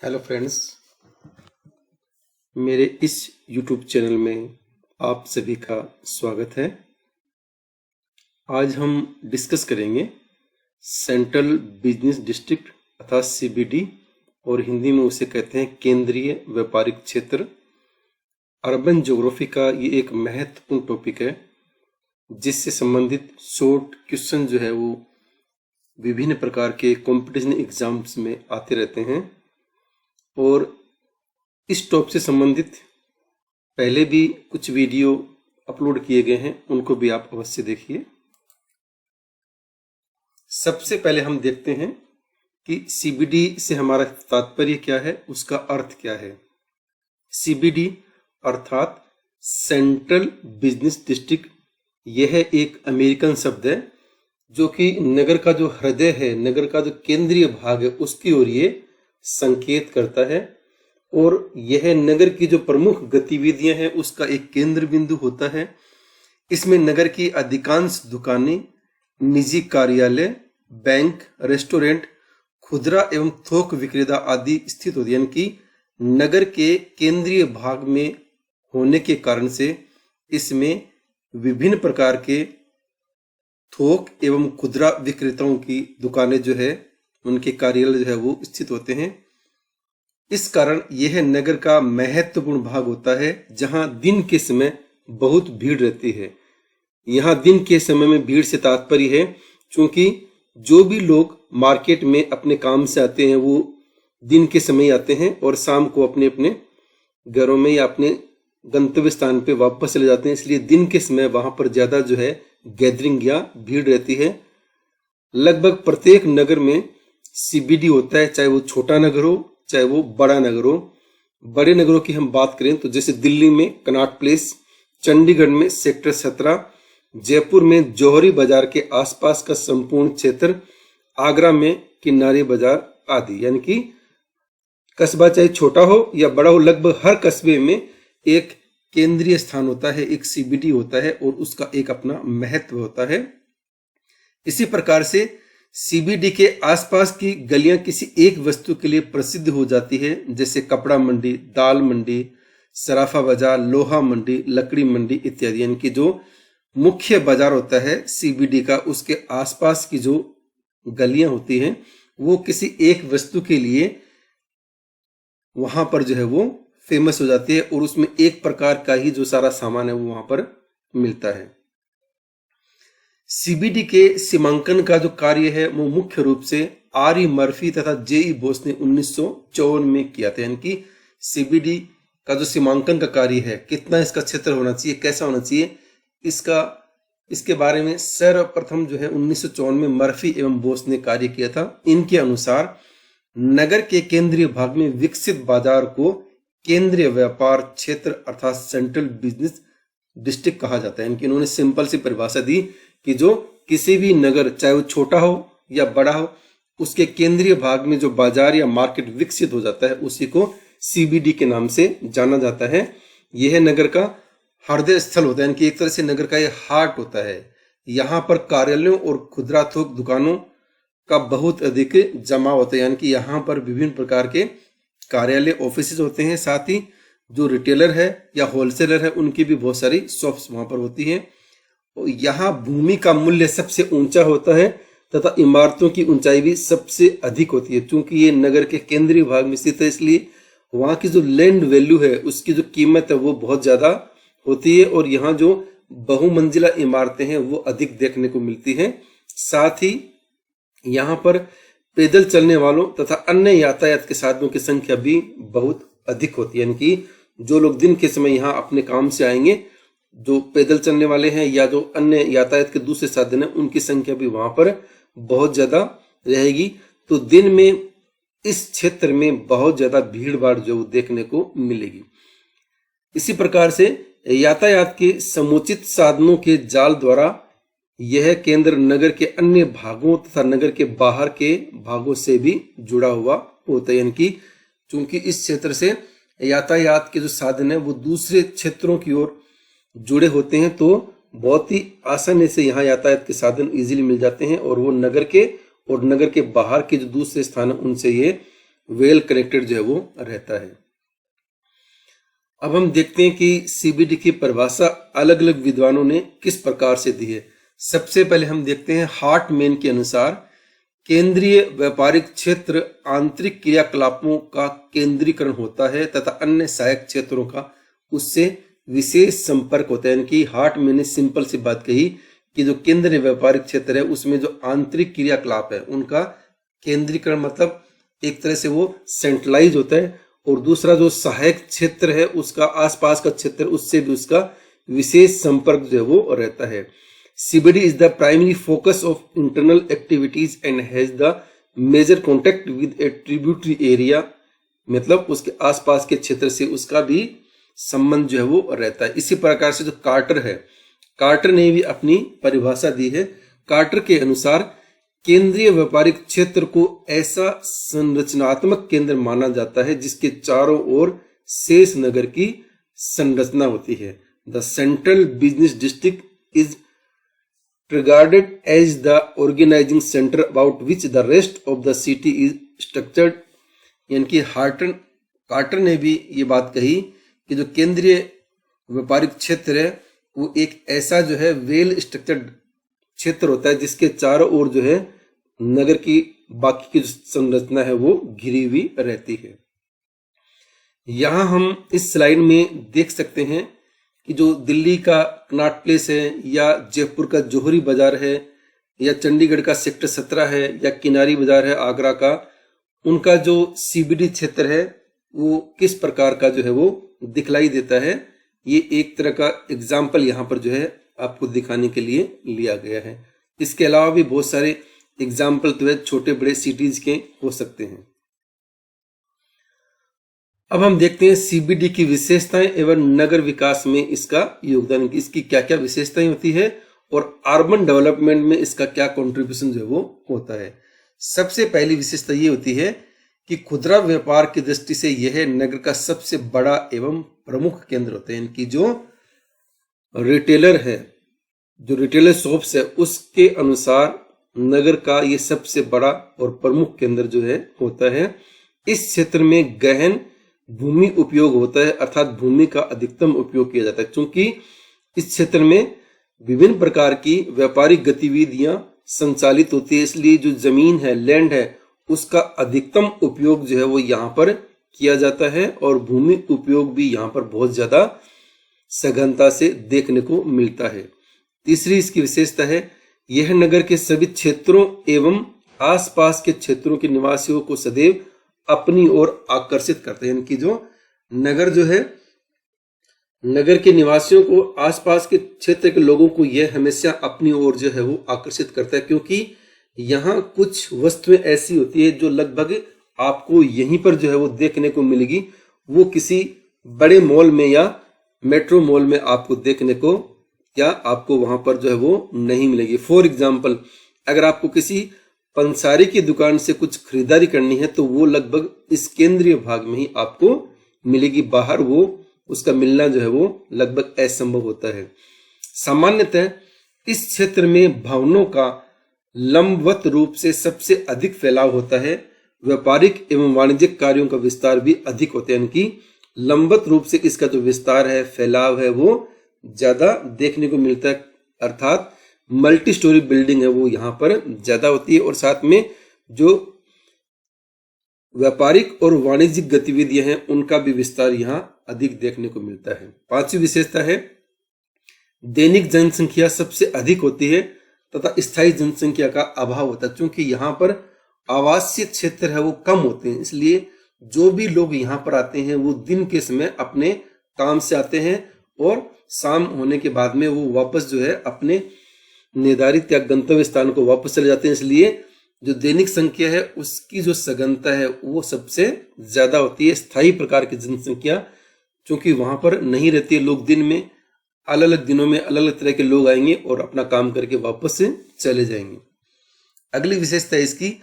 Hello friends, मेरे इस YouTube channel में आप सभी का स्वागत है। आज हम डिस्कस करेंगे सेंट्रल बिजनेस डिस्ट्रिक्ट अर्थात सीबीडी और हिंदी में उसे कहते हैं केंद्रीय व्यापारिक क्षेत्र। अर्बन ज्योग्राफी का ये एक महत्वपूर्ण टॉपिक है जिससे संबंधित शॉर्ट क्वेश्चन जो है वो विभिन्न प्रकार के कॉम्पिटिशन एग्जाम्स में आते रहते हैं और इस टॉपिक से संबंधित पहले भी कुछ वीडियो अपलोड किए गए हैं, उनको भी आप अवश्य देखिए। सबसे पहले हम देखते हैं कि सीबीडी से हमारा तात्पर्य क्या है, उसका अर्थ क्या है। सीबीडी अर्थात सेंट्रल बिजनेस डिस्ट्रिक्ट, यह एक अमेरिकन शब्द है जो कि नगर का जो हृदय है, नगर का जो केंद्रीय भाग है, उसकी ओर ये संकेत करता है और यह नगर की जो प्रमुख गतिविधियां हैं उसका एक केंद्र बिंदु होता है। इसमें नगर की अधिकांश दुकानें, निजी कार्यालय, बैंक, रेस्टोरेंट, खुदरा एवं थोक विक्रेता आदि स्थित होती है। यानी कि नगर के केंद्रीय भाग में होने के कारण से इसमें विभिन्न प्रकार के थोक एवं खुदरा विक्रेताओं की दुकानें जो है, उनके कार्यालय जो है वो स्थित होते हैं। इस कारण यह नगर का महत्वपूर्ण भाग होता है जहां दिन के समय बहुत भीड़ रहती है। यहाँ दिन के समय में भीड़ से तात्पर्य है क्योंकि जो भी लोग मार्केट में अपने काम से आते हैं वो दिन के समय आते हैं और शाम को अपने अपने घरों में या अपने गंतव्य स्थान पे वापस चले जाते हैं। इसलिए दिन के समय वहां पर ज्यादा जो है गैदरिंग या भीड़ रहती है। लगभग प्रत्येक नगर में सीबीडी होता है, चाहे वो छोटा नगर हो चाहे वो बड़ा नगर हो। बड़े नगरों की हम बात करें तो जैसे दिल्ली में कनॉट प्लेस, चंडीगढ़ में सेक्टर 17, जयपुर में जौहरी बाजार के आसपास का संपूर्ण क्षेत्र, आगरा में किनारे बाजार आदि। यानी कि कस्बा चाहे छोटा हो या बड़ा हो, लगभग हर कस्बे में एक केंद्रीय स्थान होता है, एक सीबीडी होता है और उसका एक अपना महत्व होता है। इसी प्रकार से सीबीडी के आसपास की गलियां किसी एक वस्तु के लिए प्रसिद्ध हो जाती है, जैसे कपड़ा मंडी, दाल मंडी, सराफा बाजार, लोहा मंडी, लकड़ी मंडी इत्यादि। यानी कि जो मुख्य बाजार होता है सीबीडी का, उसके आसपास की जो गलियां होती हैं वो किसी एक वस्तु के लिए वहां पर जो है वो फेमस हो जाती है और उसमें एक प्रकार का ही जो सारा सामान है वो वहां पर मिलता है। सीबीडी के सीमांकन का जो कार्य है वो मुख्य रूप से आर.ई. मर्फी तथा जे.ई. बोस ने 1954 में किया था। यानी कि सीबीडी का जो सीमांकन का कार्य है, कितना इसका क्षेत्र होना चाहिए, कैसा होना चाहिए, इसके बारे में सर्वप्रथम जो है 1954 में मर्फी एवं बोस ने कार्य किया था। इनके अनुसार नगर के केंद्रीय भाग में विकसित बाजार को केंद्रीय व्यापार क्षेत्र अर्थात सेंट्रल बिजनेस डिस्ट्रिक्ट कहा जाता है। इनकी इन्होंने सिंपल सी परिभाषा दी कि जो किसी भी नगर, चाहे वो छोटा हो या बड़ा हो, उसके केंद्रीय भाग में जो बाजार या मार्केट विकसित हो जाता है उसी को सीबीडी के नाम से जाना जाता है। यह नगर का हृदय स्थल होता है, यानी कि एक तरह से नगर का यह हार्ट होता है। यहाँ पर कार्यालयों और खुदरा थोक दुकानों का बहुत अधिक जमा होता है। यानी कि यहाँ पर विभिन्न प्रकार के कार्यालय, ऑफिस होते हैं। साथ ही जो रिटेलर है या होलसेलर है उनकी भी बहुत सारी शॉप्स वहां पर होती हैं। यहाँ भूमि का मूल्य सबसे ऊंचा होता है तथा इमारतों की ऊंचाई भी सबसे अधिक होती है। क्योंकि ये नगर के केंद्रीय भाग में स्थित है, इसलिए वहां की जो लैंड वैल्यू है, उसकी जो कीमत है वो बहुत ज्यादा होती है और यहाँ जो बहुमंजिला इमारतें हैं वो अधिक देखने को मिलती हैं। साथ ही यहाँ पर पैदल चलने वालों तथा अन्य यातायात के साधनों की संख्या भी बहुत अधिक होती है। यानी कि जो लोग दिन के समय यहाँ अपने काम से आएंगे, जो पैदल चलने वाले हैं या जो अन्य यातायात के दूसरे साधन है, उनकी संख्या भी वहां पर बहुत ज्यादा रहेगी। तो दिन में इस क्षेत्र में बहुत ज्यादा भीड़ भाड़ जो देखने को मिलेगी। इसी प्रकार से यातायात के समुचित साधनों के जाल द्वारा यह केंद्र नगर के अन्य भागों तथा नगर के बाहर के भागों से भी जुड़ा हुआ होता है। यानी कि चूंकि इस क्षेत्र से यातायात के जो साधन है वो दूसरे क्षेत्रों की ओर जुड़े होते हैं, तो बहुत ही आसानी से यहाँ यातायात के साधन इजीली मिल जाते हैं और वो नगर के और नगर के बाहर के जो दूसरे स्थान है उनसे ये वेल कनेक्टेड जो है वो रहता है। अब हम देखते हैं कि सीबीडी की परिभाषा अलग अलग विद्वानों ने किस प्रकार से दी है। सबसे पहले हम देखते हैं हार्टमैन के अनुसार केंद्रीय व्यापारिक क्षेत्र आंतरिक क्रियाकलापों का केंद्रीकरण होता है तथा अन्य सहायक क्षेत्रों का उससे विशेष संपर्क होता है। यानी कि हार्टमैन ने सिंपल सी बात कही कि जो केंद्रीय व्यापारिक क्षेत्र है उसमें जो आंतरिक क्रियाकलाप है उनका केंद्रीकरण मतलब एक तरह से वो सेंट्रलाइज होता है, और दूसरा जो सहायक क्षेत्र है उसका आसपास का क्षेत्र उससे भी उसका विशेष संपर्क जो है वो रहता है। CBD is the primary focus of internal activities and has the major contact with a tributary area, मतलब उसके आसपास के क्षेत्र से उसका भी संबंध जो है वो रहता है। इसी प्रकार से जो कार्टर है, कार्टर ने भी अपनी परिभाषा दी है। कार्टर के अनुसार केंद्रीय व्यापारिक क्षेत्र को ऐसा संरचनात्मक केंद्र माना जाता है जिसके चारों ओर शेष नगर की संरचना होती है। The central business district is regarded as the organizing center about which the rest of the city is structured। यानी कि कार्टर ने भी ये बात कही कि जो केंद्रीय व्यापारिक क्षेत्र है वो एक ऐसा जो है वेल स्ट्रक्चर्ड क्षेत्र होता है जिसके चारों ओर जो है नगर की बाकी की जो संरचना है वो घिरी हुई रहती है। यहां हम इस स्लाइड में देख सकते हैं कि जो दिल्ली का कनॉट प्लेस है या जयपुर का जौहरी बाजार है या चंडीगढ़ का सेक्टर 17 है या किनारी बाजार है आगरा का, उनका जो सीबीडी क्षेत्र है वो किस प्रकार का जो है वो दिखलाई देता है। ये एक तरह का एग्जाम्पल यहाँ पर जो है आपको दिखाने के लिए लिया गया है। इसके अलावा भी बहुत सारे एग्जाम्पल तो है छोटे बड़े सिटीज के हो सकते हैं। अब हम देखते हैं सीबीडी की विशेषताएं एवं नगर विकास में इसका योगदान, इसकी क्या क्या विशेषताएं होती है और अर्बन डेवलपमेंट में इसका क्या कंट्रीब्यूशन जो है वो होता है। सबसे पहली विशेषता ये होती है कि खुदरा व्यापार की दृष्टि से यह नगर का सबसे बड़ा एवं प्रमुख केंद्र होता है। इनकी जो रिटेलर है, जो रिटेलर शॉप्स है, उसके अनुसार नगर का ये सबसे बड़ा और प्रमुख केंद्र जो है होता है। इस क्षेत्र में गहन भूमि उपयोग होता है, अर्थात भूमि का अधिकतम उपयोग किया जाता है। क्योंकि इस क्षेत्र में विभिन्न प्रकार की व्यापारिक गतिविधियां संचालित होती है, इसलिए जो जमीन है, लैंड है, उसका अधिकतम उपयोग जो है वो यहाँ पर किया जाता है और भूमि उपयोग भी यहाँ पर बहुत ज्यादा सघनता से देखने को मिलता है। तीसरी इसकी विशेषता है, यह नगर के सभी क्षेत्रों एवं आसपास के क्षेत्रों के निवासियों को सदैव अपनी ओर आकर्षित करते हैं। इनकी जो नगर जो है, नगर के निवासियों को, आसपास के क्षेत्र के लोगों को यह हमेशा अपनी ओर जो है वो आकर्षित करता है, क्योंकि यहाँ कुछ वस्तुएं ऐसी होती है जो लगभग आपको यहीं पर जो है वो देखने को मिलेगी, वो किसी बड़े मॉल में या मेट्रो मॉल में आपको देखने को या आपको वहां पर जो है वो नहीं मिलेगी। फॉर एग्जाम्पल, अगर आपको किसी पंसारी की दुकान से कुछ खरीदारी करनी है तो वो लगभग इस केंद्रीय भाग में ही आपको मिलेगी, बाहर वो उसका मिलना जो है वो लगभग असंभव होता है। सामान्यतः इस क्षेत्र में भवनों का लंबवत रूप से सबसे अधिक फैलाव होता है। व्यापारिक एवं वाणिज्यिक कार्यों का विस्तार भी अधिक होता है। यानी लंबवत रूप से इसका जो विस्तार है, फैलाव है, वो ज्यादा देखने को मिलता है, अर्थात मल्टी स्टोरी बिल्डिंग है वो यहाँ पर ज्यादा होती है, और साथ में जो व्यापारिक और वाणिज्यिक गतिविधियां हैं उनका भी विस्तार यहाँ अधिक देखने को मिलता है। पांचवी विशेषता है, दैनिक जनसंख्या सबसे अधिक होती है तथा स्थायी जनसंख्या का अभाव होता है। क्योंकि यहाँ पर आवासीय क्षेत्र है वो कम होते हैं, इसलिए जो भी लोग यहाँ पर आते हैं वो दिन के समय अपने काम से आते हैं और शाम होने के बाद में वो वापस जो है अपने निर्धारित या गंतव्य स्थान को वापस चले जाते हैं। इसलिए जो दैनिक संख्या है उसकी जो सघनता है वो सबसे ज्यादा होती है। स्थायी प्रकार की जनसंख्या क्योंकि वहां पर नहीं रहती है, लोग दिन में अलग अलग दिनों में अलग अलग तरह के लोग आएंगे और अपना काम करके वापस से चले जाएंगे। अगली विशेषता है इसकी,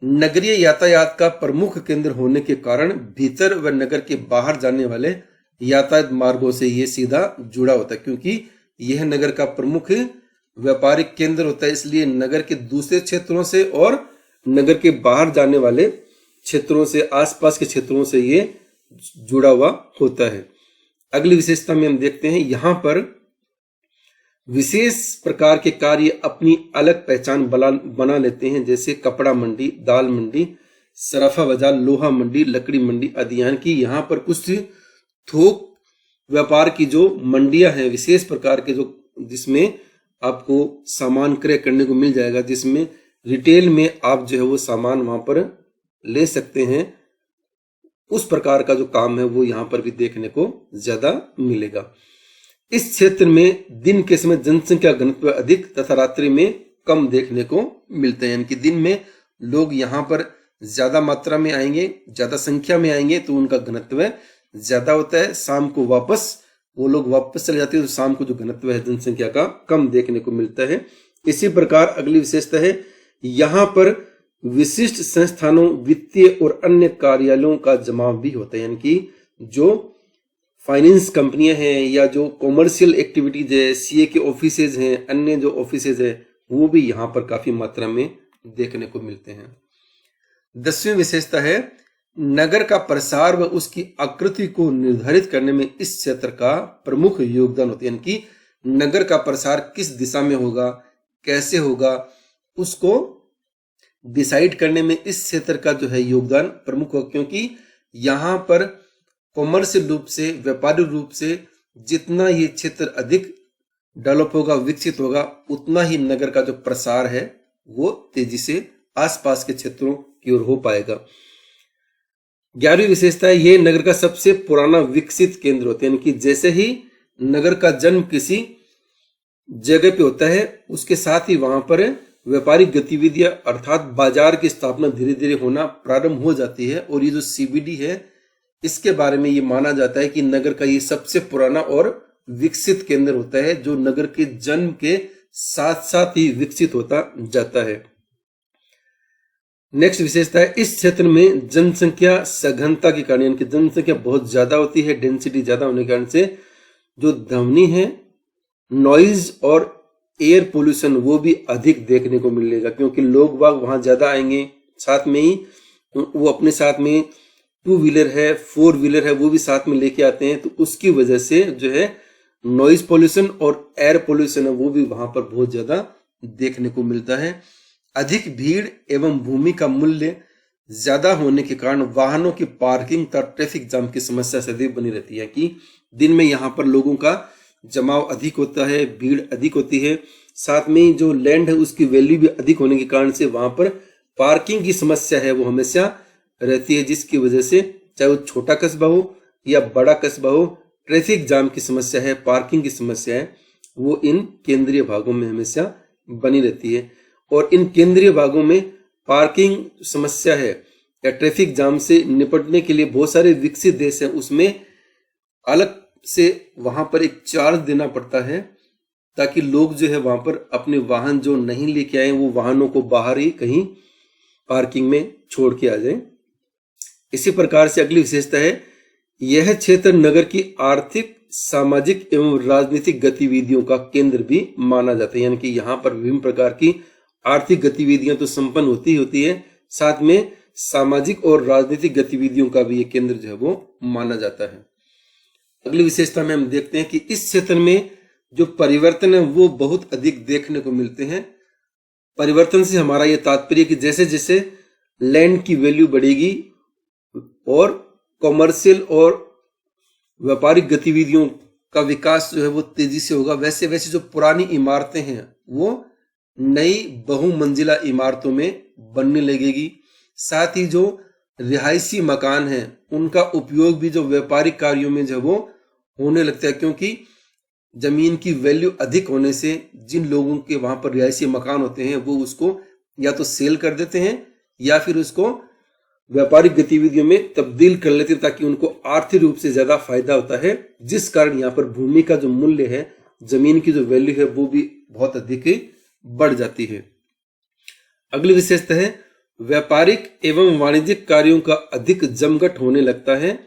नगरीय यातायात का प्रमुख केंद्र होने के कारण भीतर व नगर के बाहर जाने वाले यातायात मार्गों से ये सीधा जुड़ा होता है। क्योंकि यह नगर का प्रमुख व्यापारिक केंद्र होता है, इसलिए नगर के दूसरे क्षेत्रों से और नगर के बाहर जाने वाले क्षेत्रों से, आसपास के क्षेत्रों से ये जुड़ा हुआ होता है। अगली विशेषता में हम देखते हैं, यहां पर विशेष प्रकार के कार्य अपनी अलग पहचान बना लेते हैं, जैसे कपड़ा मंडी, दाल मंडी, सराफा बाजार, लोहा मंडी, लकड़ी मंडी आदि। यानी कि यहाँ पर कुछ थोक व्यापार की जो मंडियां हैं, विशेष प्रकार के जो, जिसमें आपको सामान क्रय करने को मिल जाएगा, जिसमें रिटेल में आप जो है वो सामान वहां पर ले सकते हैं, उस प्रकार का जो काम है वो यहाँ पर भी देखने को ज्यादा मिलेगा। इस क्षेत्र में दिन के समय जनसंख्या घनत्व अधिक तथा रात्रि में कम देखने को मिलते हैं। यानी कि दिन में लोग यहाँ पर ज्यादा मात्रा में आएंगे, ज्यादा संख्या में आएंगे तो उनका घनत्व ज्यादा होता है। शाम को वो लोग वापस चले जाते हैं तो शाम को जो घनत्व है जनसंख्या का कम देखने को मिलता है। इसी प्रकार अगली विशेषता है, यहाँ पर विशिष्ट संस्थानों, वित्तीय और अन्य कार्यालयों का जमाव भी होता है। यानी कि जो फाइनेंस कंपनियां हैं या जो कॉमर्शियल एक्टिविटीज है, सीए के ऑफिसेज हैं, अन्य जो ऑफिसेज है, वो भी यहाँ पर काफी मात्रा में देखने को मिलते हैं। 10वीं विशेषता है, नगर का प्रसार व उसकी आकृति को निर्धारित करने में इस क्षेत्र का प्रमुख योगदान होता है। यानी कि नगर का प्रसार किस दिशा में होगा, कैसे होगा, उसको डिसाइड करने में इस क्षेत्र का जो है योगदान प्रमुख होगा, क्योंकि यहाँ पर कॉमर्शियल रूप से, व्यापारिक रूप से जितना ये क्षेत्र अधिक डेवलप होगा, विकसित होगा, उतना ही नगर का जो प्रसार है वो तेजी से आसपास के क्षेत्रों की ओर हो पाएगा। 11वीं विशेषता है, ये नगर का सबसे पुराना विकसित केंद्र होता है। यानी कि जैसे ही नगर का जन्म किसी जगह पे होता है, उसके साथ ही वहां पर व्यापारिक गतिविधियां अर्थात बाजार की स्थापना धीरे धीरे होना प्रारंभ हो जाती है। और ये जो सीबीडी है, इसके बारे में ये माना जाता है कि नगर का ये सबसे पुराना और विकसित केंद्र होता है, जो नगर के जन्म के साथ साथ ही विकसित होता जाता है। नेक्स्ट विशेषता है, इस क्षेत्र में जनसंख्या सघनता के कारण, यानी कि जनसंख्या बहुत ज्यादा होती है, डेंसिटी ज्यादा होने के कारण से जो ध्वनि है, नॉइज और एयर पोल्यूशन वो भी अधिक देखने को मिलेगा, क्योंकि लोग बाग वहां ज्यादा आएंगे। साथ में ही वो अपने साथ में 2 व्हीलर है, 4 व्हीलर है, वो भी साथ में लेके आते हैं, तो उसकी वजह से जो है नॉइज पोल्यूशन और एयर पोल्यूशन है वो भी वहां पर बहुत ज्यादा देखने को मिलता है। अधिक भीड़ एवं भूमि का मूल्य ज्यादा होने के कारण वाहनों की पार्किंग तथा ट्रैफिक जाम की समस्या सदैव बनी रहती है कि दिन में यहाँ पर लोगों का जमाव अधिक होता है, भीड़ अधिक होती है। साथ में जो लैंड है उसकी वैल्यू भी अधिक होने के कारण से वहां पर पार्किंग की समस्या है वो हमेशा रहती है, जिसकी वजह से चाहे वो छोटा कस्बा हो या बड़ा कस्बा हो, ट्रैफिक जाम की समस्या है, पार्किंग की समस्या है, वो इन केंद्रीय भागों में हमेशा बनी रहती है। और इन केंद्रीय भागों में पार्किंग समस्या है या ट्रैफिक जाम से निपटने के लिए बहुत सारे विकसित देश हैं, उसमें अलग से वहां पर एक चार्ज देना पड़ता है, ताकि लोग जो है वहां पर अपने वाहन जो नहीं लेके आए वो वाहनों को बाहर ही कहीं पार्किंग में छोड़ के आ जाए। इसी प्रकार से अगली विशेषता है, यह क्षेत्र नगर की आर्थिक, सामाजिक एवं राजनीतिक गतिविधियों का केंद्र भी माना जाता है। यानी कि यहाँ पर विभिन्न प्रकार की आर्थिक गतिविधियां तो संपन्न होती है, साथ में सामाजिक और राजनीतिक गतिविधियों का भी ये केंद्र जो है वो माना जाता है। अगली विशेषता में हम देखते हैं कि इस क्षेत्र में जो परिवर्तन है वो बहुत अधिक देखने को मिलते हैं। परिवर्तन से हमारा ये तात्पर्य कि जैसे जैसे लैंड की वैल्यू बढ़ेगी और कॉमर्शियल और व्यापारिक गतिविधियों का विकास जो है वो तेजी से होगा, वैसे वैसे जो पुरानी इमारतें हैं वो नई बहुमंजिला इमारतों में बनने लगेगी। साथ ही जो रिहायशी मकान हैं उनका उपयोग भी जो व्यापारिक कार्यों में जो वो होने लगता है, क्योंकि जमीन की वैल्यू अधिक होने से जिन लोगों के वहां पर रिहायशी मकान होते हैं वो उसको या तो सेल कर देते हैं या फिर उसको व्यापारिक गतिविधियों में तब्दील कर लेते हैं, ताकि उनको आर्थिक रूप से ज्यादा फायदा होता है, जिस कारण यहाँ पर भूमि का जो मूल्य है, जमीन की जो वैल्यू है वो भी बहुत अधिक बढ़ जाती है। अगली विशेषता है, व्यापारिक एवं वाणिज्यिक कार्यों का अधिक जमघट होने लगता है।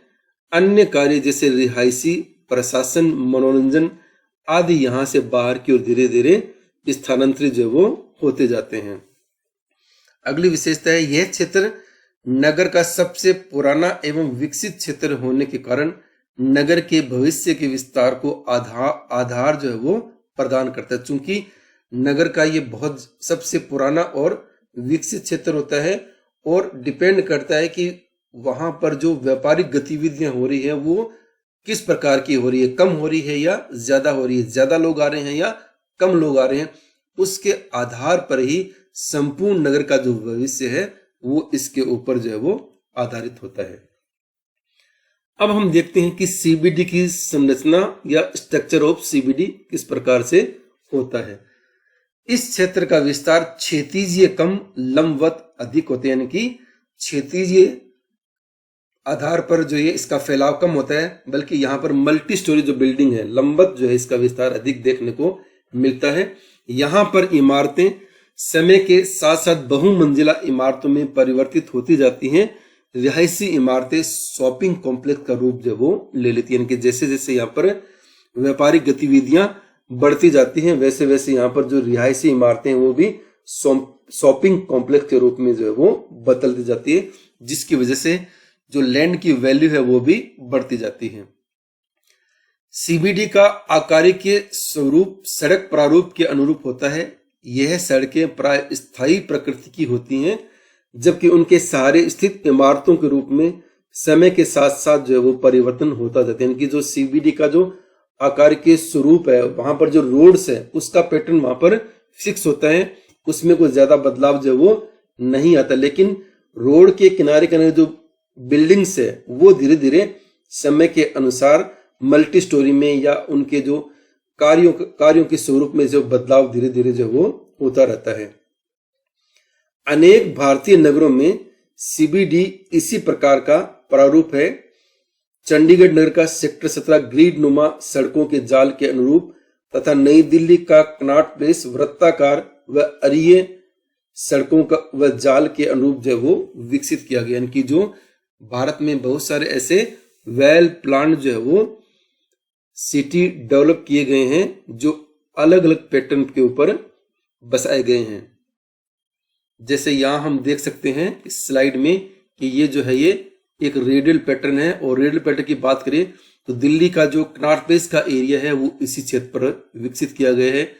अन्य कार्य जैसे रिहायशी, प्रशासन, मनोरंजन आदि यहाँ से बाहर की ओर धीरे धीरे स्थानांतरित जो वो होते जाते हैं। अगली विशेषता है, यह क्षेत्र नगर का सबसे पुराना एवं विकसित क्षेत्र होने के कारण नगर के भविष्य के विस्तार को आधार जो है वो प्रदान करता है। चूंकि नगर का ये बहुत सबसे पुराना और विकसित क्षेत्र होता है और डिपेंड करता है कि वहां पर जो व्यापारिक गतिविधियां हो रही है वो किस प्रकार की हो रही है, कम हो रही है या ज्यादा हो रही है, ज्यादा लोग आ रहे हैं या कम लोग आ रहे हैं, उसके आधार पर ही संपूर्ण नगर का जो भविष्य है वो इसके ऊपर जो है वो आधारित होता है। अब हम देखते हैं कि सीबीडी की संरचना या स्ट्रक्चर ऑफ सीबीडी किस प्रकार से होता है। इस क्षेत्र का विस्तार क्षैतिजीय कम, लंबवत अधिक होते हैं, यानी कि क्षैतिजीय आधार पर जो ये इसका फैलाव कम होता है, बल्कि यहाँ पर मल्टी स्टोरी जो बिल्डिंग है, लंबवत जो है इसका विस्तार अधिक देखने को मिलता है। यहाँ पर इमारतें समय के साथ साथ बहुमंजिला इमारतों में परिवर्तित होती जाती हैं। रिहायशी इमारतें शॉपिंग कॉम्प्लेक्स का रूप जो वो ले लेती है, जैसे जैसे यहाँ पर व्यापारिक गतिविधियां बढ़ती जाती हैं वैसे वैसे यहाँ पर जो रिहायशी इमारतें हैं वो भी शॉपिंग कॉम्प्लेक्स के रूप में जो है वो बदलती जाती है, जिसकी वजह से जो लैंड की वैल्यू है वो भी बढ़ती जाती है। सीबीडी का आकारिकीय स्वरूप सड़क प्रारूप के अनुरूप होता है। यह सड़कें प्राय स्थायी प्रकृति की होती हैं, जबकि उनके सहारे स्थित इमारतों के रूप में समय के साथ साथ जो है वो परिवर्तन होता जाता है। यानी कि जो सीबीडी का जो आकारिकीय स्वरूप है, वहां पर जो रोड्स है उसका पैटर्न वहां पर फिक्स होता है, उसमें कोई ज्यादा बदलाव जो है वो नहीं आता। लेकिन रोड के किनारे किनारे जो बिल्डिंग्स है वो धीरे धीरे समय के अनुसार मल्टी स्टोरी में या उनके जो कार्यों के स्वरूप में जो बदलाव धीरे धीरे जो वो होता रहता है। अनेक भारतीय नगरों में सीबीडी इसी प्रकार का प्रारूप है। चंडीगढ़ नगर का सेक्टर 17 ग्रिड नुमा सड़कों के जाल के अनुरूप तथा नई दिल्ली का कनॉट प्लेस वृत्ताकार व अरीय सड़कों का व जाल के अनुरूप जो वो विकसित किया गया। यानी जो भारत में बहुत सारे ऐसे वेल प्लान जो है वो सिटी डेवलप किए गए हैं जो अलग अलग पैटर्न के ऊपर बसाए गए हैं। जैसे यहां हम देख सकते हैं इस स्लाइड में कि ये जो है ये एक रेडियल पैटर्न है, और रेडियल पैटर्न की बात करें तो दिल्ली का जो कनॉट प्लेस का एरिया है वो इसी क्षेत्र पर विकसित किया गया है।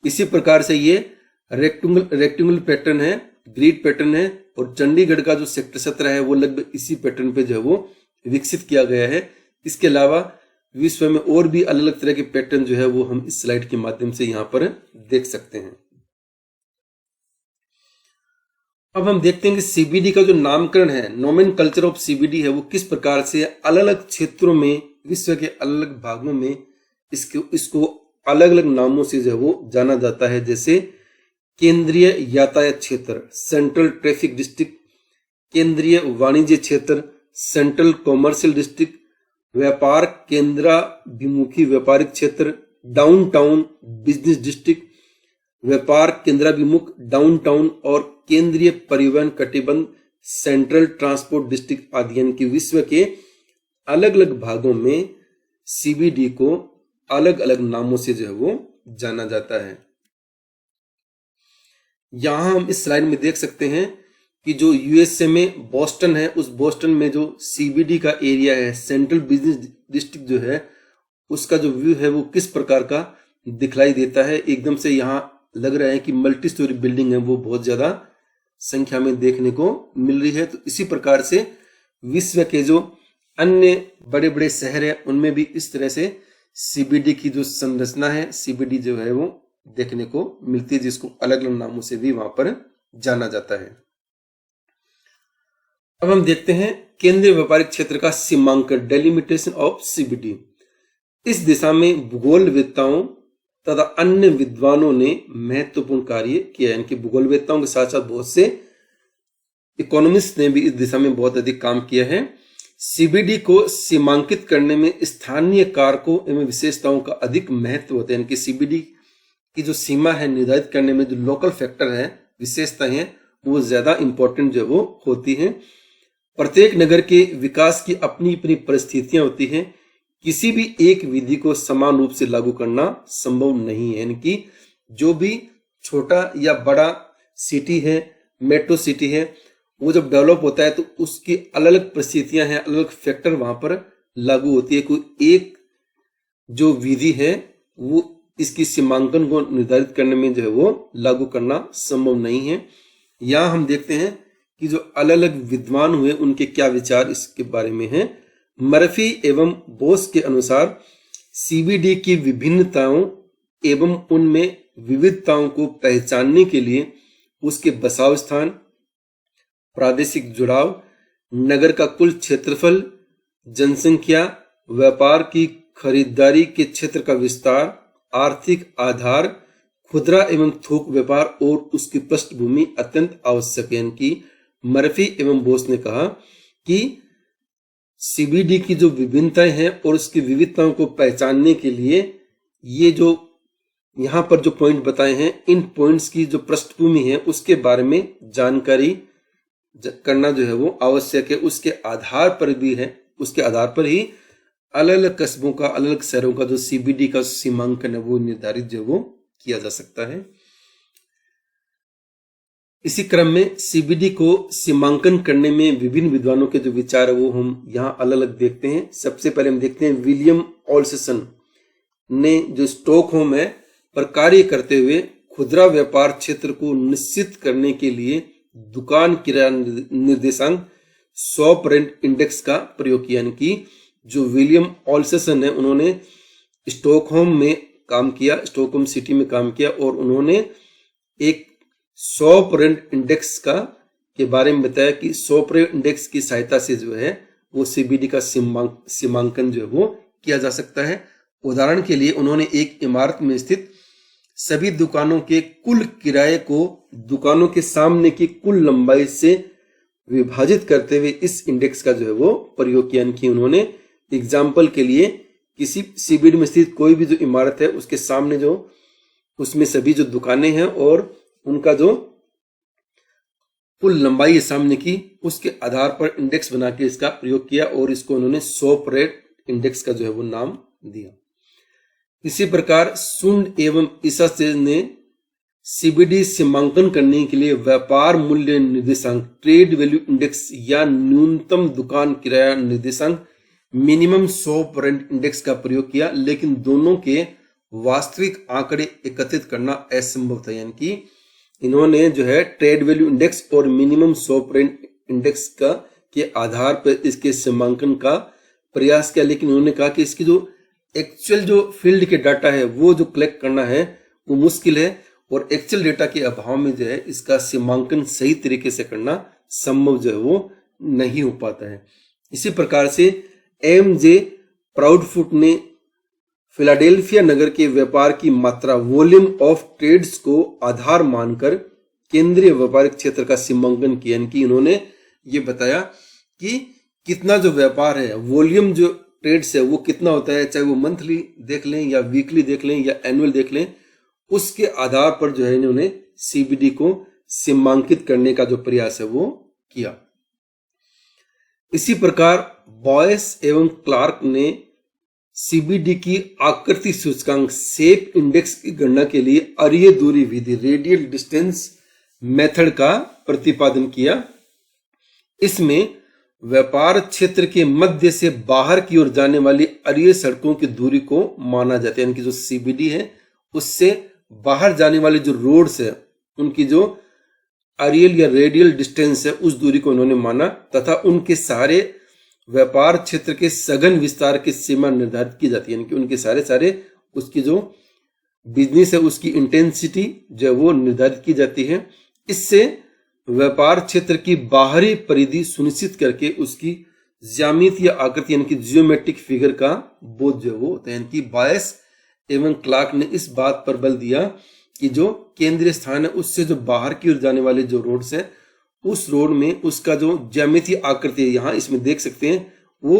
इसी प्रकार से ये रेक्टेंगुलर पैटर्न है, ग्रिड पैटर्न है, और चंडीगढ़ का जो सेक्टर 17 है वो लगभग इसी पैटर्न पे जो है वो विकसित किया गया है। इसके अलावा विश्व में और भी अलग अलग तरह के पैटर्न जो है वो हम इस स्लाइड के माध्यम से यहाँ पर देख सकते हैं। अब हम देखते हैं कि सीबीडी का जो नामकरण है, नोमेनकल्चर ऑफ सीबीडी है, वो किस प्रकार से अलग अलग क्षेत्रों में, विश्व के अलग अलग भागों में इसको अलग अलग नामों से जो है वो जाना जाता है। जैसे केंद्रीय यातायात क्षेत्र, सेंट्रल ट्रैफिक डिस्ट्रिक्ट, केंद्रीय वाणिज्य क्षेत्र, सेंट्रल कॉमर्शियल डिस्ट्रिक्ट, व्यापार केंद्राभिमुखी व्यापारिक क्षेत्र, डाउनटाउन बिजनेस डिस्ट्रिक्ट, व्यापार केंद्राभिमुख डाउनटाउन, और केंद्रीय परिवहन कटिबंध सेंट्रल ट्रांसपोर्ट डिस्ट्रिक्ट आदि। यानी कि विश्व के अलग अलग भागों में सीबीडी को अलग अलग नामों से जो है वो जाना जाता है। यहां हम इस स्लाइड में देख सकते हैं कि जो यूएसए में बोस्टन है, उस बोस्टन में जो सीबीडी का एरिया है, सेंट्रल बिजनेस डिस्ट्रिक्ट जो है, उसका जो व्यू है वो किस प्रकार का दिखलाई देता है। एकदम से यहाँ लग रहा है कि मल्टी स्टोरी बिल्डिंग है वो बहुत ज्यादा संख्या में देखने को मिल रही है। तो इसी प्रकार से विश्व के जो अन्य बड़े बड़े शहर है उनमें भी इस तरह से सीबीडी की जो संरचना है, सीबीडी जो है वो देखने को मिलती है, जिसको अलग अलग नामों से भी वहां पर जाना जाता है। अब हम देखते हैं केंद्रीय व्यापारिक क्षेत्र का सीमांकन, डेलिमिटेशन ऑफ सीबीडी। इस दिशा में भूगोलवेत्ताओं तथा अन्य विद्वानों ने महत्वपूर्ण कार्य किया। यानी कि भूगोलवेत्ताओं के साथ साथ बहुत से इकोनॉमिस्ट ने भी इस दिशा में बहुत अधिक काम किया है। सीबीडी को सीमांकित करने में स्थानीय कारकों एवं विशेषताओं का अधिक महत्व होता है। यानी कि सीबीडी की जो सीमा है निर्धारित करने में जो लोकल फैक्टर है, विशेषताएं हैं, वो ज्यादा इंपॉर्टेंट जो वो होती हैं। प्रत्येक नगर के विकास की अपनी अपनी परिस्थितियां होती हैं। किसी भी एक विधि को समान रूप से लागू करना संभव नहीं है। यानी कि जो भी छोटा या बड़ा सिटी है, मेट्रो सिटी है, वो जब डेवलप होता है तो उसकी अलग अलग परिस्थितियां हैं, अलग अलग फैक्टर वहां पर लागू होती है। कोई एक जो विधि है वो इसकी सीमांकन को निर्धारित करने में जो है वो लागू करना संभव नहीं है। यहाँ हम देखते हैं कि जो अलग अलग विद्वान हुए उनके क्या विचार इसके बारे में हैं। मर्फी एवं बोस के अनुसार सीबीडी की विभिन्नताओं एवं उनमें विविधताओं को पहचानने के लिए उसके बसाव स्थान, प्रादेशिक जुड़ाव, नगर का कुल क्षेत्रफल, जनसंख्या, व्यापार की खरीदारी के क्षेत्र का विस्तार, आर्थिक आधार, खुदरा एवं थोक व्यापार और उसकी पृष्ठभूमि अत्यंत आवश्यक है। कि मर्फी एवं बोस ने कहा कि सीबीडी की जो विभिन्नताएं हैं और उसकी विविधताओं को पहचानने के लिए ये जो यहाँ पर जो पॉइंट बताए हैं, इन पॉइंट्स की जो पृष्ठभूमि है उसके बारे में जानकारी करना जो है वो आवश्यक है। उसके आधार पर भी है, उसके आधार पर ही अलग अलग कस्बों का, अलग अलग शहरों का जो सीबीडी का सीमांकन है वो निर्धारित जो वो किया जा सकता है। इसी क्रम में सीबीडी को सीमांकन करने में विभिन्न विद्वानों के जो विचार है वो हम यहाँ अलग अलग देखते हैं। सबसे पहले हम देखते हैं विलियम ऑल्सेसन ने जो स्टॉकहोम है पर कार्य करते हुए खुदरा व्यापार क्षेत्र को निश्चित करने के लिए दुकान किराया निर्देशांक शॉप रेंट इंडेक्स का प्रयोग किया। यानी कि जो विलियम ऑल्सेसन है उन्होंने स्टॉकहोम में काम किया, स्टॉकहोम सिटी में काम किया और उन्होंने एक शॉप रेंट इंडेक्स का के बारे में बताया कि शॉप रेंट इंडेक्स की सहायता से जो है वो सीबीडी का सीमांकन जो है वो किया जा सकता है। उदाहरण के लिए उन्होंने एक इमारत में स्थित सभी दुकानों के कुल किराए को दुकानों के सामने की कुल लंबाई से विभाजित करते हुए इस इंडेक्स का जो है वो प्रयोग किया। कि उन्होंने एग्जाम्पल के लिए किसी सीबीडी में स्थित कोई भी जो इमारत है उसके सामने जो उसमें सभी जो दुकानें हैं और उनका जो कुल लंबाई है सामने की, उसके आधार पर इंडेक्स बना के इसका प्रयोग किया और इसको उन्होंने शॉप रेट इंडेक्स का जो है वो नाम दिया। इसी प्रकार सुंड एवं ईसासेन ने सीबीडी सीमांकन करने के लिए व्यापार मूल्य निर्देशांक ट्रेड वैल्यू इंडेक्स या न्यूनतम दुकान किराया निर्देशांक मिनिमम शॉप रेंट इंडेक्स का प्रयोग किया, लेकिन दोनों के वास्तविक आंकड़े एकत्रित करना असंभव था। यानी कि इन्होंने जो है ट्रेड वैल्यू इंडेक्स और मिनिमम शॉप रेंट इंडेक्स का के आधार पर इसके सीमांकन का प्रयास किया, लेकिन उन्होंने कहा कि इसकी जो एक्चुअल जो फील्ड के डाटा है वो जो कलेक्ट करना है वो मुश्किल है और एक्चुअल डेटा के अभाव में जो है इसका सीमांकन सही तरीके से करना संभव जो है वो नहीं हो पाता है। इसी प्रकार से एम.जे. प्राउडफुट ने फिलाडेल्फिया नगर के व्यापार की मात्रा वॉल्यूम ऑफ ट्रेड्स को आधार मानकर केंद्रीय व्यापारिक क्षेत्र का सीमांकन किया। कि इन्होंने ये बताया कि कितना जो व्यापार है, वॉल्यूम जो ट्रेड्स है वो कितना होता है, चाहे वो मंथली देख लें या वीकली देख लें या एनुअल देख लें, उसके आधार पर जो है इन्होंने सीबीडी को सीमांकित करने का जो प्रयास है वो किया। इसी प्रकार बॉयस एवं क्लार्क ने सीबीडी की आकृति सूचकांक शेप इंडेक्स की गणना के लिए अरीय दूरी विधि रेडियल डिस्टेंस मेथड का प्रतिपादन किया। इसमें व्यापार क्षेत्र के मध्य से बाहर की ओर जाने वाली अरीय सड़कों की दूरी को माना जाता है। यानी कि जो सीबीडी है उससे बाहर जाने वाले जो रोड्स है उनकी जो अरियल या रेडियल डिस्टेंस है उस दूरी को उन्होंने माना तथा उनके सारे व्यापार क्षेत्र के सघन विस्तार की सीमा निर्धारित की जाती है। यानी कि उनके सारे उसकी जो बिजनेस है उसकी इंटेंसिटी जो है वो निर्धारित की जाती है। इससे व्यापार क्षेत्र की बाहरी परिधि सुनिश्चित करके उसकी ज्यामिति या आकृति यानी कि जियोमेट्रिक फिगर का बोध जो वो होता है। यानी कि बायस एवं क्लार्क ने इस बात पर बल दिया कि जो केंद्रीय स्थान है उससे जो बाहर की ओर जाने वाले जो रोड्स है उस रोड में उसका जो ज्यामितीय आकृति है, यहाँ इसमें देख सकते हैं वो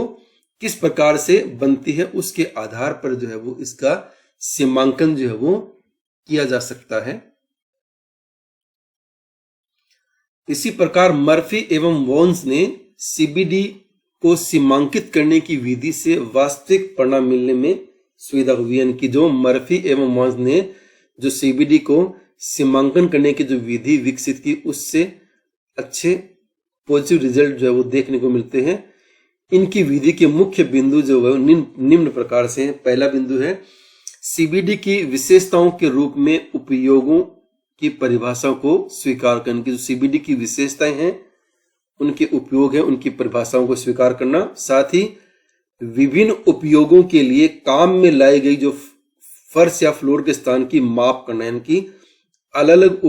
किस प्रकार से बनती है, उसके आधार पर जो है वो इसका सीमांकन जो है वो किया जा सकता है। इसी प्रकार मर्फी एवं वॉन्स ने सीबीडी को सीमांकित करने की विधि से वास्तविक परिणाम मिलने में सुविधा हुई। यानी कि जो मर्फी एवं वॉन्स ने जो सीबीडी को सीमांकन करने की जो विधि विकसित की उससे अच्छे पॉजिटिव रिजल्ट जो है वो देखने को मिलते हैं। इनकी विधि के मुख्य बिंदु जो है निम्न प्रकार से हैं। पहला बिंदु है सीबीडी की विशेषताओं के रूप में उपयोगों की परिभाषा को स्वीकार करने की। जो सीबीडी की विशेषताएं हैं, उनके उपयोग है, उनकी परिभाषाओं को स्वीकार करना। साथ ही विभिन्न उपयोगों के लिए काम में लाई गई जो फर्श या फ्लोर के स्थान की माप करना, यानी कि अलग अलग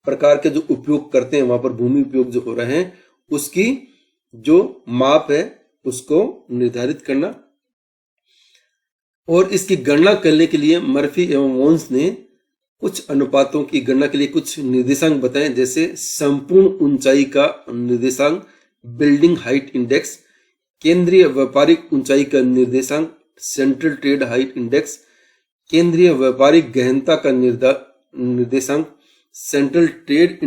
प्रकार के जो उपयोग करते हैं, वहां पर भूमि उपयोग जो हो रहे हैं, उसकी जो माप है उसको निर्धारित करना। और इसकी गणना करने के लिए मर्फी एवं वॉन्स ने कुछ अनुपातों की गणना के लिए कुछ निर्देशांक बताए, जैसे संपूर्ण ऊंचाई का निर्देशांक, बिल्डिंग हाइट इंडेक्स, केंद्रीय व्यापारिक ऊंचाई का निर्देशांक, सेंट्रल ट्रेड हाइट इंडेक्स, केंद्रीय व्यापारिक गहनता का निर्देशांक, सेंट्रल ट्रेड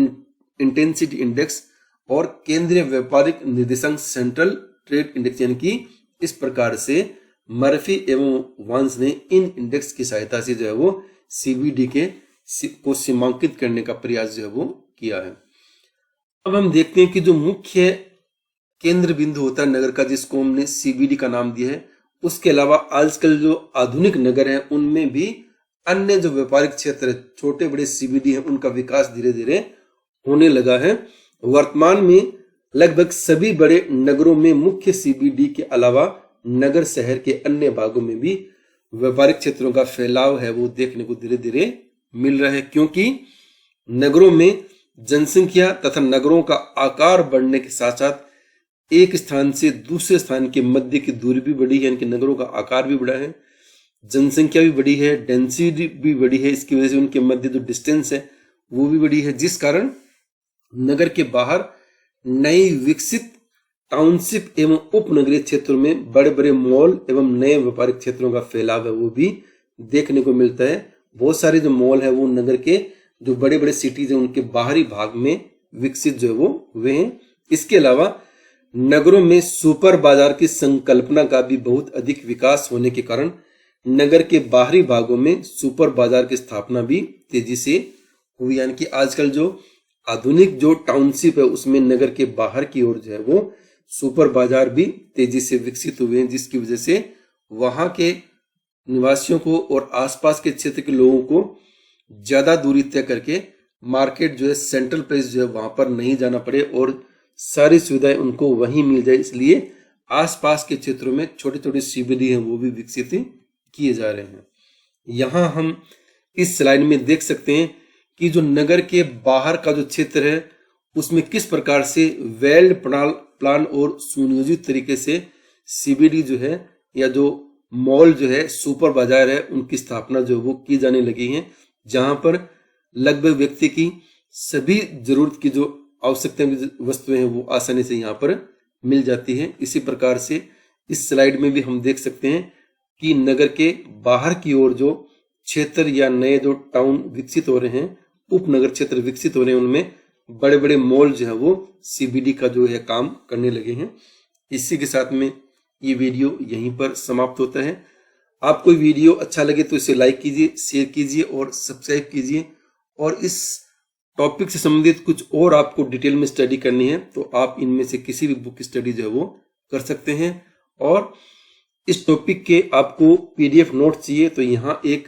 इंटेंसिटी इंडेक्स और केंद्रीय व्यापारिक निर्देशांक सेंट्रल ट्रेड इंडेक्स। यानी कि इस प्रकार से मर्फी एवं वॉन्स ने इन इंडेक्स की सहायता से जो है वो सीबीडी को सीमांकित करने का प्रयास जो है वो किया है। अब हम देखते हैं कि जो मुख्य केंद्र बिंदु होता है नगर का, जिसको हमने सीबीडी का नाम दिया है, उसके अलावा आजकल जो आधुनिक नगर हैं उनमें भी अन्य जो व्यापारिक क्षेत्र छोटे बड़े सीबीडी हैं उनका विकास धीरे धीरे होने लगा है। वर्तमान में लगभग सभी बड़े नगरों में मुख्य सीबीडी के अलावा नगर शहर के अन्य भागों में भी व्यापारिक क्षेत्रों का फैलाव है वो देखने को धीरे धीरे मिल रहा है, क्योंकि नगरों में जनसंख्या तथा नगरों का आकार बढ़ने के साथ साथ एक स्थान से दूसरे स्थान के मध्य की दूरी भी बढ़ी है, यानी कि नगरों का आकार भी बढ़ा है, जनसंख्या भी बढ़ी है, डेंसिटी भी बढ़ी है। इसकी वजह से उनके मध्य जो डिस्टेंस है वो भी बढ़ी है, जिस कारण नगर के बाहर नई विकसित टाउनशिप एवं उपनगरीय क्षेत्रों में बड़े बड़े मॉल एवं नए व्यापारिक क्षेत्रों का फैलाव है वो भी देखने को मिलता है। बहुत सारे जो मॉल है वो नगर के जो बड़े बड़े सिटीज है उनके बाहरी भाग में विकसित जो है वो हुए हैं। इसके अलावा नगरों में सुपर बाजार की संकल्पना का भी बहुत अधिक विकास होने के कारण नगर के बाहरी भागों में सुपर बाजार की स्थापना भी तेजी से हुई, यानी कि आजकल जो आधुनिक जो टाउनशिप है उसमें नगर के बाहर की ओर जो है वो सुपर बाजार भी तेजी से विकसित हुए हैं, जिसकी वजह से वहां के निवासियों को और आसपास के क्षेत्र के लोगों को ज्यादा दूरी तय करके मार्केट जो है सेंट्रल प्लेस जो है वहां पर नहीं जाना पड़े और सारी सुविधाएं उनको वहीं मिल जाए। इसलिए आसपास के क्षेत्रों में छोटे छोटे सीबीडी हैं वो भी विकसित किए जा रहे हैं। यहाँ हम इस स्लाइड में देख सकते हैं कि जो नगर के बाहर का जो क्षेत्र है उसमें किस प्रकार से वेल प्लान और सुनियोजित तरीके से सीबीडी जो है या जो मॉल जो है सुपर बाजार है उनकी स्थापना जो वो की जाने लगी है, जहां पर लगभग व्यक्ति की सभी जरूरत की जो आवश्यकता की वस्तुएं हैं वो आसानी से यहाँ पर मिल जाती हैं। इसी प्रकार से इस स्लाइड में भी हम देख सकते हैं कि नगर के बाहर की ओर जो क्षेत्र या नए जो टाउन विकसित हो रहे हैं, उपनगर क्षेत्र विकसित हो रहे हैं, उनमें बड़े बड़े मॉल जो है वो सीबीडी का जो है काम करने लगे हैं। इसी के साथ में ये वीडियो यहीं पर समाप्त होता है। आपको वीडियो अच्छा लगे तो इसे लाइक कीजिए, शेयर कीजिए और सब्सक्राइब कीजिए। और इस टॉपिक से संबंधित कुछ और आपको डिटेल में स्टडी करनी है तो आप इनमें से किसी भी बुक की स्टडी जो है वो कर सकते हैं। और इस टॉपिक के आपको पीडीएफ नोट चाहिए तो यहाँ एक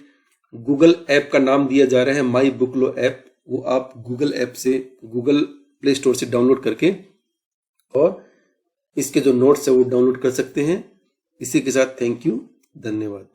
गूगल ऐप का नाम दिया जा रहा है माई बुक लो ऐप, वो आप गूगल ऐप से गूगल प्ले स्टोर से डाउनलोड करके और इसके जो नोट्स है वो डाउनलोड कर सकते हैं। इसी के साथ थैंक यू, धन्यवाद।